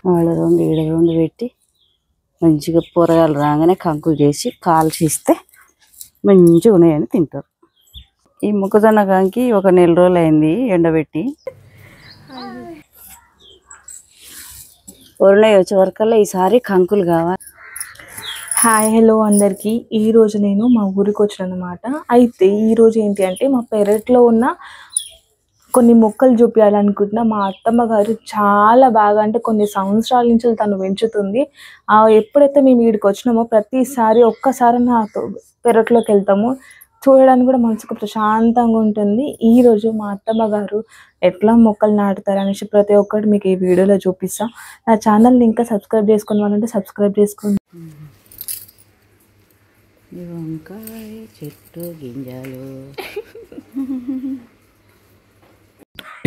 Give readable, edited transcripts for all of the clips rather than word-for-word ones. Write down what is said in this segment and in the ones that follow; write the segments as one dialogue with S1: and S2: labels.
S1: వాళ్ళ రెండు ఈడ రెండు పెట్టి మంచిగా కూరగాయలు రాగానే కంకులు చేసి కాల్చిస్తే మంచిగా ఉన్నాయని తింటారు. ఈ మొక్కజొన్న కంకి ఒక నెల రోజులు అయింది ఎండబెట్టి. వరుణయ్య వచ్చే వరకల్లా ఈసారి కంకులు కావాలి.
S2: హాయ్ హలో అందరికీ. ఈరోజు నేను మా ఊరికి వచ్చాను అనమాట. అయితే ఈరోజు ఏంటి అంటే మా పెరట్లో ఉన్న కొన్ని మొక్కలు చూపించాలనుకుంటున్నా. మా అత్తమ్మ గారు చాలా బాగా అంటే కొన్ని సంవత్సరాల నుంచి తను పెంచుతుంది. ఎప్పుడైతే మేము వీడికి వచ్చినామో ప్రతిసారి ఒక్కసారి నాతో పెరట్లోకి వెళ్తాము. చూడడానికి కూడా మనసుకు ప్రశాంతంగా ఉంటుంది. ఈరోజు మా అత్తమ్మ గారు ఎట్లా మొక్కలు నాటుతారు అనేసి ప్రతి ఒక్కటి మీకు ఈ వీడియోలో చూపిస్తా. నా ఛానల్ని ఇంకా సబ్స్క్రైబ్ చేసుకుని వాళ్ళంటే సబ్స్క్రైబ్ చేసుకోండి.
S1: వంకాయ చెట్టు గింజలు.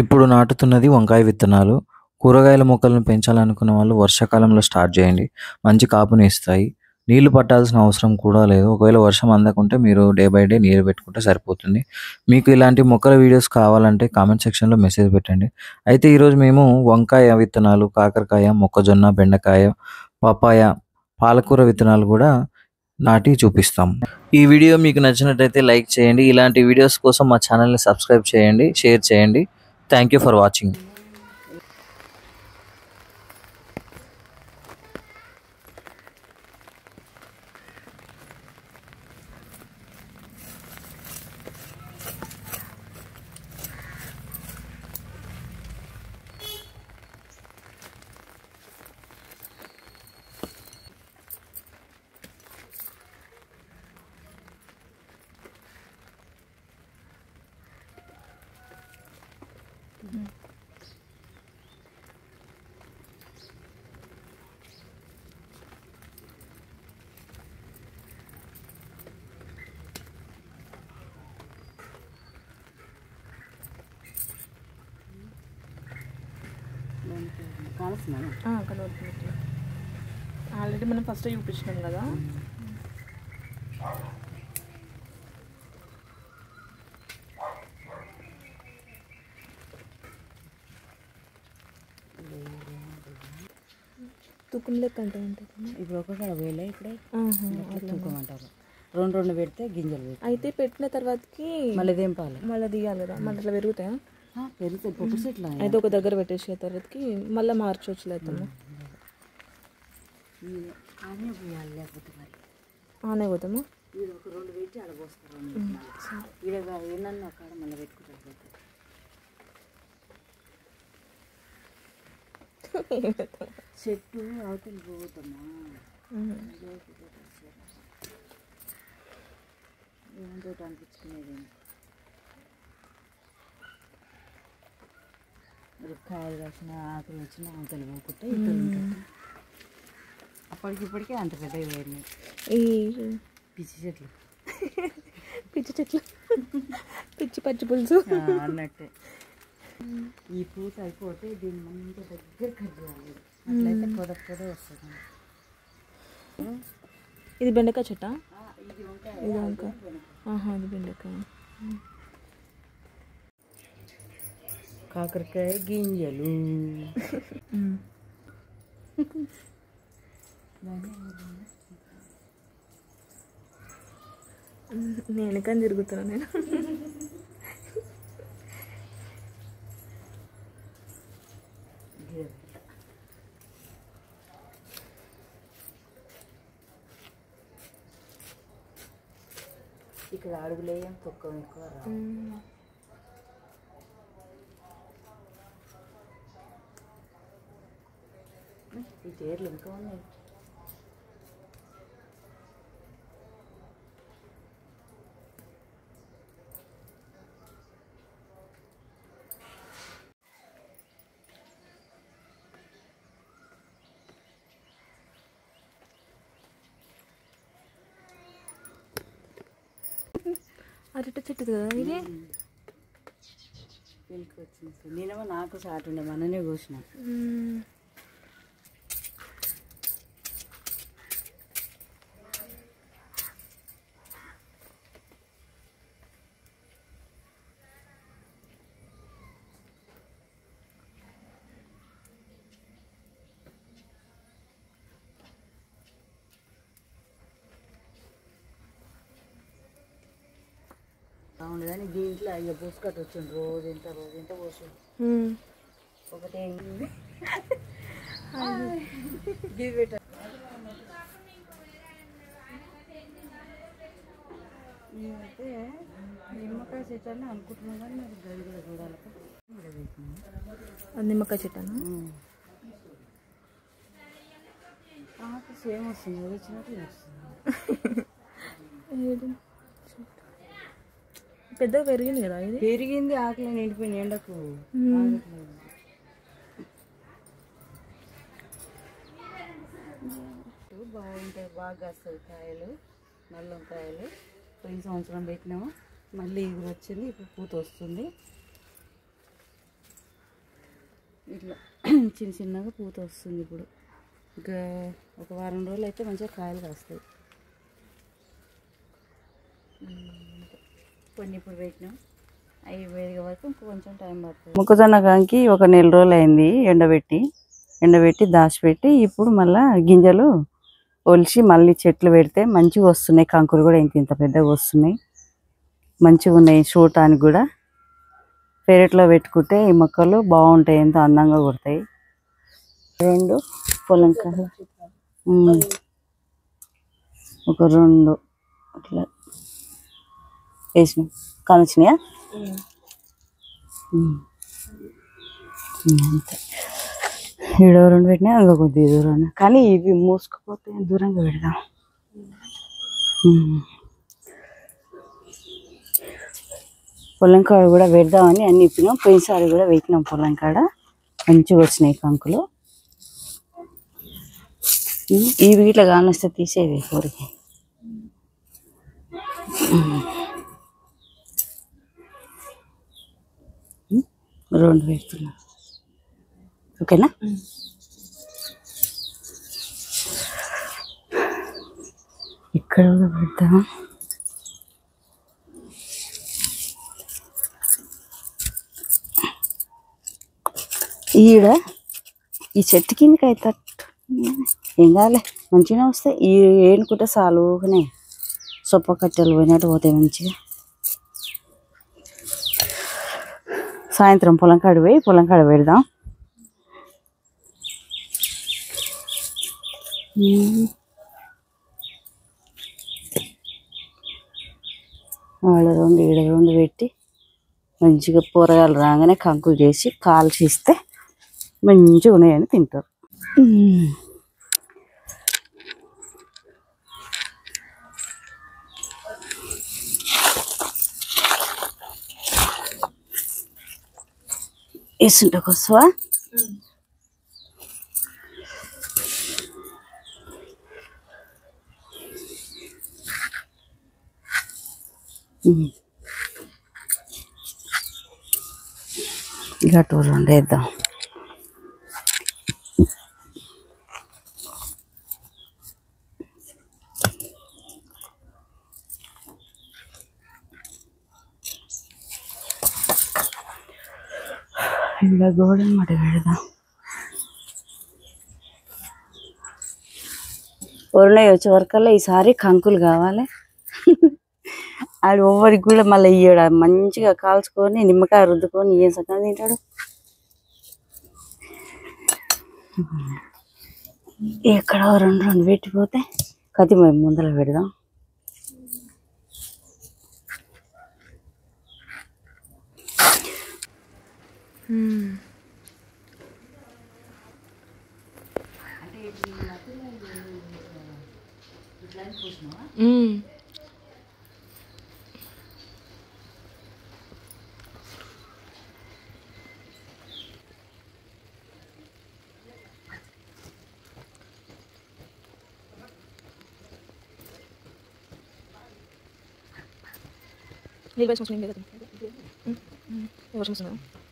S3: ఇప్పుడు నాటుతున్నది వంకాయ విత్తనాలు. కూరగాయల మొక్కలను పెంచాలనుకున్న వాళ్ళు వర్షాకాలంలో స్టార్ట్ చేయండి. మంచి కాపుని ఇస్తాయి. నీళ్లు పట్టాల్సిన అవసరం కూడా లేదు. ఒకవేళ వర్షం అందకుంటే మీరు డే బై డే నీరు పెట్టుకుంటే సరిపోతుంది. మీకు ఇలాంటి మొక్కల వీడియోస్ కావాలంటే కామెంట్ సెక్షన్లో మెసేజ్ పెట్టండి. అయితే ఈరోజు మేము వంకాయ విత్తనాలు, కాకరకాయ, మొక్కజొన్న, బెండకాయ, పపాయ, పాలకూర విత్తనాలు కూడా నాటి చూపిస్తాం. ఈ వీడియో మీకు నచ్చినట్టయితే లైక్ చేయండి. ఇలాంటి వీడియోస్ కోసం మా ఛానల్ని సబ్స్క్రైబ్ చేయండి, షేర్ చేయండి. Thank you for watching.
S2: Already మనం ఫస్ట్ చూపించినాం కదా. తుక్కుం లెక్క అంటే ఉంటుంది.
S1: ఇప్పుడు ఒక్కొక్కడ వేలే ఇప్పుడే తూకమంటారు. రెండు రెండు పెడితే గింజలు
S2: అయితే పెట్టిన తర్వాతకి
S1: మళ్ళీ దింపాలి,
S2: మళ్ళీ తీయాలి కదా. మళ్ళీ అట్లా పెరుగుతాయా?
S1: పెరుగుతాయి పొట్టు చెట్లు.
S2: అయితే ఒక దగ్గర పెట్టేసే తర్వాతకి మళ్ళీ మార్చవచ్చు. లేదమ్మా
S1: ఆనే పోయాలి, లేకపోతే మరి
S2: ఆనే పోతామా?
S1: ఇది ఒక రెండు పెట్టి ఆడపోస్తారు. ఈడగా ఏమన్నా అక్కడ మళ్ళీ పెట్టుకుంటారు. చెట్టు అవతలి పోతామా? ఏమంతో అనిపించుకునేది. కాయలు కాసిన ఆకులు వచ్చిన అవతలి పోకుంటే ఇద్దరు ఉంటారు. అప్పటికిప్పటికే అంత పెద్ద వేడినాయి
S2: ఈ
S1: పిచ్చి చెట్లు.
S2: పిచ్చి చెట్లు, పిచ్చి పచ్చి పులుసు
S1: అన్నట్టే. ఈ పూత అయిపోతే దీన్ని మంచిగా దగ్గర కట్ చేయాలి. అట్లయితే పొద పొద వస్తుంది.
S2: ఇది బెండకాయ చెట్టా?
S1: ఇది వంకాయ.
S2: ఇది వంకాయ. అది బెండకాయ.
S1: కాకరకాయ గింజలు.
S2: నేను కానీ తిరుగుతున్నా. నేను
S1: ఇక్కడ అడుగులేం తొక్క ఎక్కువ రా. ఈ చీరలు ఇంకా ఉన్నాయి.
S2: అరటి చెట్టు కదా ఇది.
S1: పెళ్ళికి వచ్చింది. నేనేమో నాకు సాటు ఉండే మననే కోసిన. బాగుండదు కానీ దీంట్లో అయ్యో పోసుకట్టు వచ్చిండు రోజు ఎంత పోసు ఒకటి మేమైతే నిమ్మకాయ చెట్టు అని అనుకుంటున్నాం కానీ నాకు గది కూడా చూడాలి
S2: నిమ్మకాయ చెట్టనా
S1: సేమ్ వస్తుంది అది వచ్చినట్టు వస్తుంది
S2: పెద్దగా పెరిగింది కదా ఇది
S1: పెరిగింది ఆకలి నిండిపోయింది ఎండకు బాగుంటాయి బాగా వస్తాయి కాయలు నల్ల వంకాయలు పోయిన సంవత్సరం పెట్టినాము మళ్ళీ ఇది వచ్చింది ఇప్పుడు పూత వస్తుంది ఇట్లా చిన్నగా పూత వస్తుంది ఇప్పుడు ఇంకా ఒక వారం రోజులు అయితే మంచిగా కాయలు కాస్తాయి కొన్ని ఇప్పుడు పెట్టినాం అవి వేదిక వరకు కొంచెం టైం పడుతుంది మొక్కజొన్న కాంకి ఒక నెల రోజులు అయింది ఎండబెట్టి దాచిపెట్టి ఇప్పుడు మళ్ళీ గింజలు ఒలిచి మళ్ళీ చెట్లు పెడితే మంచిగా వస్తున్నాయి కంకులు కూడా ఇంత పెద్దగా వస్తున్నాయి మంచిగా ఉన్నాయి చూడటానికి కూడా పెరట్లో పెట్టుకుంటే ఈ మొక్కలు బాగుంటాయి ఎంతో అందంగా కొడతాయి 2 పొలంకాయలు ఒక 2 అట్లా వేసినాం కానొచ్చినాయా అంతే ఈడో 2 పెట్టినా ఇంకా కొద్దిగా దూరం కానీ ఇవి మూసుకుపోతే దూరంగా పెడదాం పొలంకాడ కూడా పెడదామని అన్ని ఇప్పినాం పోయినసారి కూడా పెట్టినాం పొలంకాడ మంచిగా వచ్చినాయి కంకులు ఈ వీటిలో కానొస్తే తీసేది ఊరికి 2 పెడుతున్నా ఓకేనా ఇక్కడ కూడా పెడతాం ఈడ ఈ చెట్టు కిందకి అయితే ఏం కాలే మంచిగా వస్తాయి ఈ ఏనుకుంటే సాలుగానే సొప్ప కట్టెలు పోయినట్టు పోతాయి మంచిగా సాయంత్రం పొలంకాడ పెడదాం ఆడ 2 ఈడ 2 పెట్టి మంచిగా కూరగాయలు రాగానే కంకులు చేసి కాల్చి ఇస్తే మంచిగా ఉన్నాయని తింటారు వేస్తుంటా కోసవా గట్టు 2 వేద్దాం ఇలా గోడని మట పెడదాం వరుణయ్య వచ్చే వరకల్లా ఈసారి కంకులు కావాలి ఆడు ఎవరికి కూడా మళ్ళీ ఇయ్యడు మంచిగా కాల్చుకొని నిమ్మకాయ రుద్దుకొని ఏం సగం తింటాడు ఎక్కడ 2 పెట్టిపోతే కత్తి ముందర పెడదాం
S2: నీళ్ళు వేసుకొని లేదా వర్షం వస్తుందా